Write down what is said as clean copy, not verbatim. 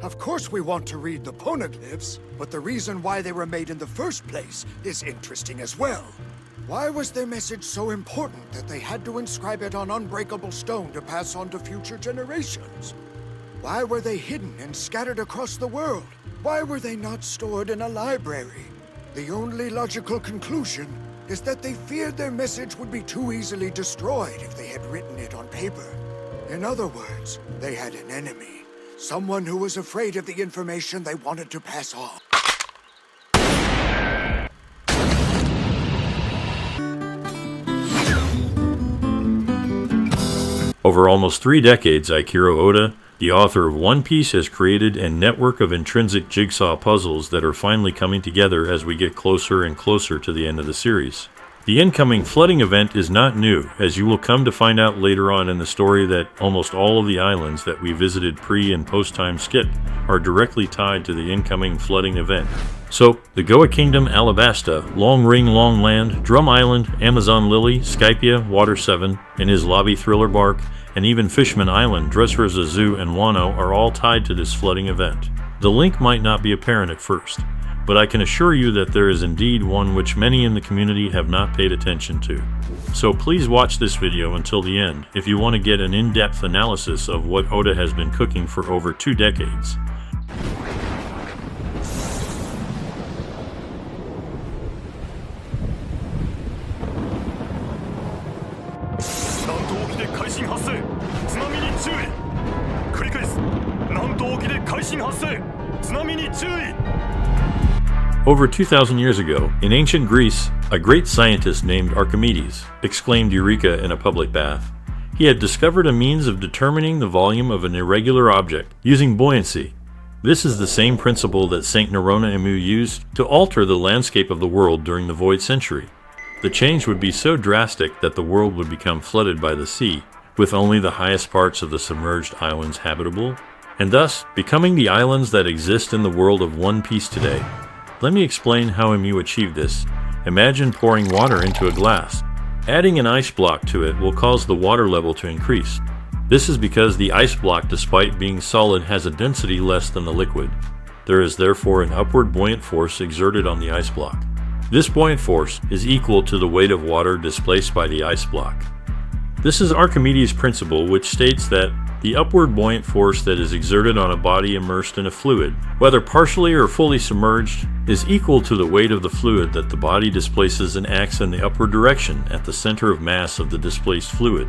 Of course we want to read the poneglyphs, but the reason why they were made in the first place is interesting as well. Why was their message so important that they had to inscribe it on unbreakable stone to pass on to future generations? Why were they hidden and scattered across the world? Why were they not stored in a library? The only logical conclusion is that they feared their message would be too easily destroyed if they had written it on paper. In other words, they had an enemy. Someone who was afraid of the information they wanted to pass on. Over almost 3 decades, Eiichiro Oda, the author of One Piece, has created a network of intrinsic jigsaw puzzles that are finally coming together as we get closer and closer to the end of the series. The incoming flooding event is not new, as you will come to find out later on in the story that almost all of the islands that we visited pre- and post-time skip are directly tied to the incoming flooding event. So, the Goa Kingdom, Alabasta, Long Ring Long Land, Drum Island, Amazon Lily, Skypia, Water 7, and his Lobby Thriller Bark, and even Fishman Island, Dressrosa Zoo, and Wano are all tied to this flooding event. The link might not be apparent at first, but I can assure you that there is indeed one which many in the community have not paid attention to. So please watch this video until the end if you want to get an in-depth analysis of what Oda has been cooking for over 2 decades. Over 2,000 years ago, in ancient Greece, a great scientist named Archimedes exclaimed Eureka in a public bath. He had discovered a means of determining the volume of an irregular object using buoyancy. This is the same principle that Saint Nerona Emu used to alter the landscape of the world during the Void Century. The change would be so drastic that the world would become flooded by the sea, with only the highest parts of the submerged islands habitable, and thus becoming the islands that exist in the world of One Piece today. Let me explain how Emu achieved this. Imagine pouring water into a glass. Adding an ice block to it will cause the water level to increase. This is because the ice block, despite being solid, has a density less than the liquid. There is therefore an upward buoyant force exerted on the ice block. This buoyant force is equal to the weight of water displaced by the ice block. This is Archimedes' principle, which states that the upward buoyant force that is exerted on a body immersed in a fluid, whether partially or fully submerged, is equal to the weight of the fluid that the body displaces and acts in the upward direction at the center of mass of the displaced fluid.